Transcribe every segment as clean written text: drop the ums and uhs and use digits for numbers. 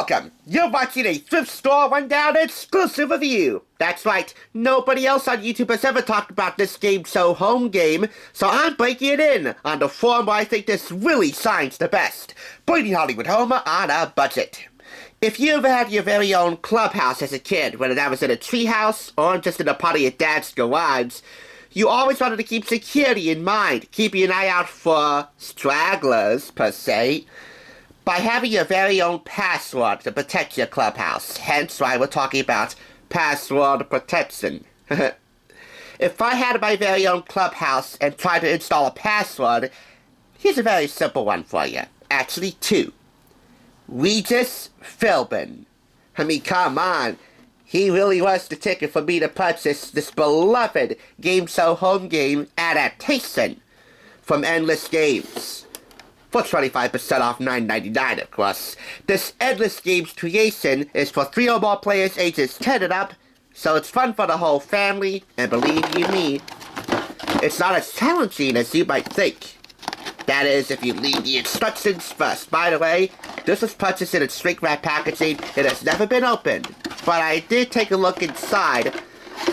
Welcome! You're watching a Thrift Store Rundown exclusive review. That's right, nobody else on YouTube has ever talked about this game so home game, so I'm breaking it in on the form where I think this really shines the best. Bringing Hollywood home on a budget. If you ever had your very own clubhouse as a kid, whether that was in a treehouse or just in a part of your dad's garage, you always wanted to keep security in mind, keeping an eye out for stragglers, per se, by having your very own password to protect your clubhouse. Hence why we're talking about password protection. If I had my very own clubhouse and tried to install a password, here's a very simple one for you. Actually, two. Regis Philbin. I mean, come on. He really was the ticket for me to purchase this beloved Game So Home game adaptation from Endless Games. For 25% off $9.99, of course. This Endless Games creation is for 3 or more players ages 10 and up, so it's fun for the whole family, and believe you me, it's not as challenging as you might think. That is, if you read the instructions first. By the way, this was purchased in its shrink wrap packaging. It has never been opened, but I did take a look inside,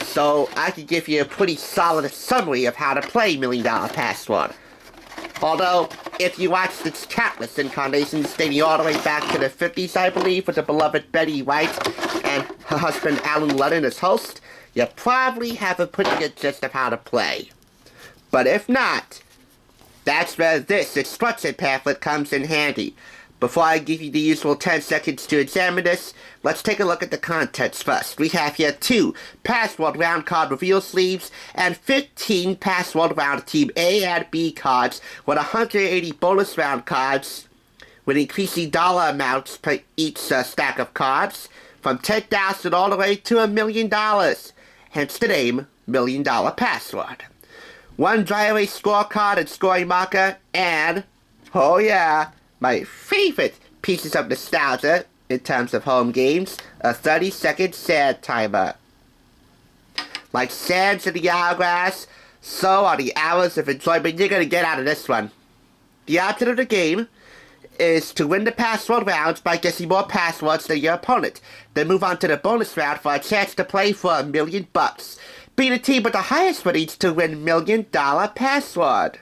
so I can give you a pretty solid summary of how to play $1 Million Password. Although, if you watched its countless incarnations dating all the way back to the 50s, I believe, with the beloved Betty White and her husband Alan Lennon as host, you probably have a pretty good gist of how to play. But if not, that's where this instruction pamphlet comes in handy. Before I give you the usual 10 seconds to examine this, let's take a look at the contents first. We have here 2 Password Round card reveal sleeves and 15 Password Round Team A and B cards with 180 bonus round cards with increasing dollar amounts per each stack of cards from $10,000 all the way to $1 million. Hence the name $1 Million Password. 1 dry erase scorecard and scoring marker, and, oh yeah, my favorite pieces of nostalgia in terms of home games, a 30-second sand timer. Like sands in the hourglass, so are the hours of enjoyment you're gonna get out of this one. The object of the game is to win the password rounds by guessing more passwords than your opponent. Then move on to the bonus round for a chance to play for $1 million. Be the team with the highest winnings to win $1 Million Password.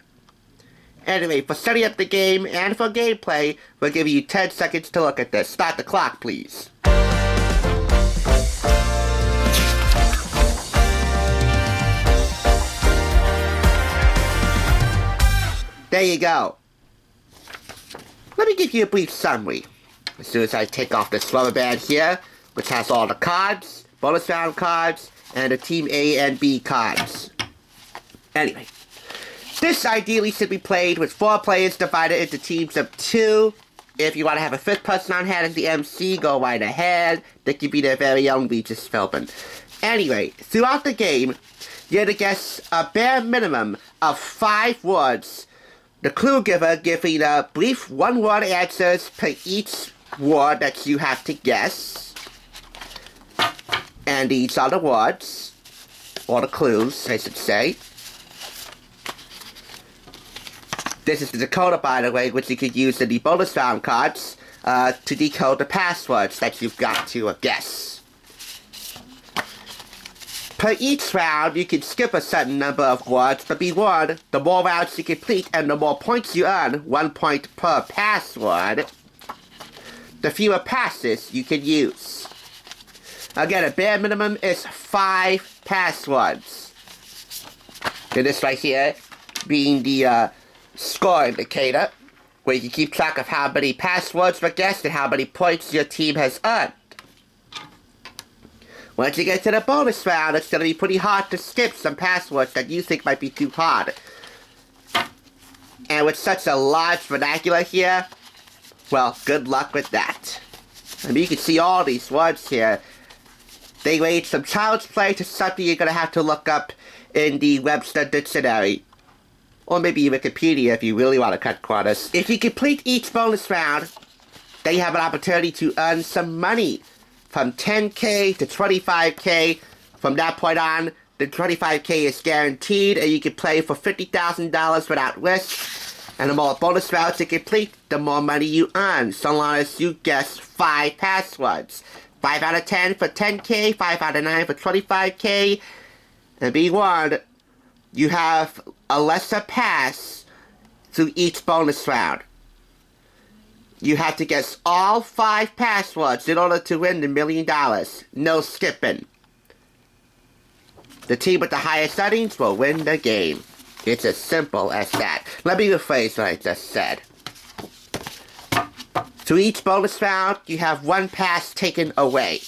Anyway, for setting up the game and for gameplay, we'll give you 10 seconds to look at this. Start the clock, please. There you go. Let me give you a brief summary. As soon as I take off this rubber band here, which has all the cards, bonus round cards, and the Team A and B cards. Anyway, this ideally should be played with 4 players divided into teams of 2. If you want to have a 5th person on hand as the MC, go right ahead. They could be their very own Regis Philbin. Anyway, throughout the game, you're to guess a bare minimum of 5 words. The clue giver giving brief 1-word answers per each word that you have to guess. And these are the words, or the clues, I should say. This is the decoder, by the way, which you could use in the bonus round cards to decode the passwords that you've got to guess. Per each round, you can skip a certain number of words, but be warned, the more rounds you complete and the more points you earn, 1 point per password, the fewer passes you can use. Again, a bare minimum is 5 passwords. And this right here being the score indicator, where you can keep track of how many passwords were guessed and how many points your team has earned. Once you get to the bonus round, it's going to be pretty hard to skip some passwords that you think might be too hard. And with such a large vernacular here, well, good luck with that. I mean, you can see all these words here. They range from child's play to something you're going to have to look up in the Webster Dictionary. Or maybe Wikipedia if you really want to cut corners. If you complete each bonus round, then you have an opportunity to earn some money. From $10K to $25K. From that point on, the $25K is guaranteed, and you can play for $50,000 without risk. And the more bonus rounds you complete, the more money you earn, so long as you guess 5 passwords. 5 out of 10 for 10K, 5 out of 9 for 25K. And be warned, you have a lesser pass through each bonus round. You have to guess all 5 passwords in order to win the $1 million. No skipping. The team with the highest settings will win the game. It's as simple as that. Let me rephrase what I just said. To each bonus round, you have 1 pass taken away.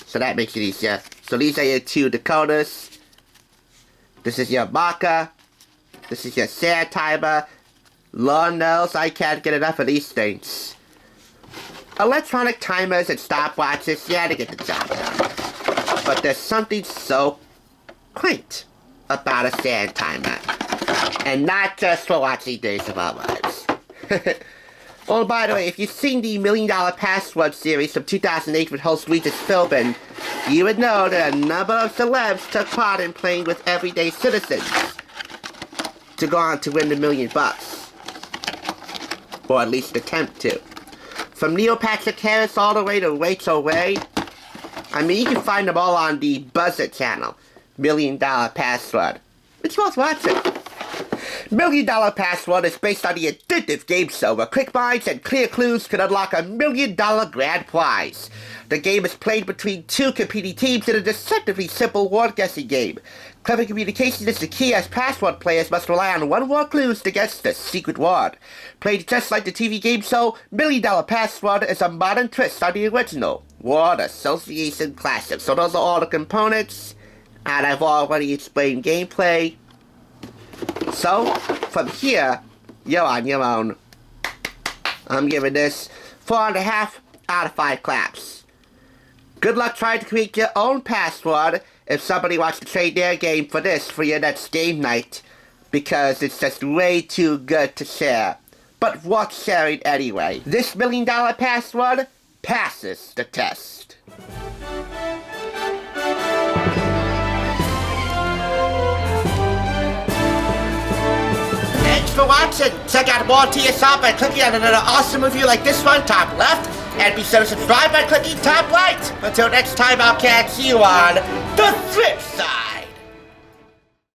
So that makes it easier. So these are your 2 decoders. This is your marker. This is your sand timer. Lord knows I can't get enough of these things. Electronic timers and stopwatches, yeah, they get the job done. But there's something so quaint about a sand timer. And not just for watching Days of Our Lives. Oh, by the way, if you've seen the $1 Million Password series from 2008 with host Regis Philbin, you would know that a number of celebs took part in playing with everyday citizens to go on to win the $1 million. Or at least attempt to. From Neil Patrick Harris all the way to Rachel Ray. I mean, you can find them all on the Buzzer channel. $1 Million Password. It's worth watching. $1 Million Password is based on the addictive game show where quick minds and clear clues can unlock a $1 million grand prize. The game is played between 2 competing teams in a deceptively simple word-guessing game. Clever communication is the key as password players must rely on one-word clues to guess the secret word. Played just like the TV game show, $1 Million Password is a modern twist on the original word association classic. So those are all the components, and I've already explained gameplay. So, from here, you're on your own. I'm giving this 4.5 out of 5 claps. Good luck trying to create your own password if somebody wants to trade their game for this for your next game night, because it's just way too good to share. But worth sharing anyway. This $1 Million Password passes the test. Thanks for watching. Check out more TSR by clicking on another awesome review like this one, top left. And be sure to subscribe by clicking top right. Until next time, I'll catch you on the Thrift Side.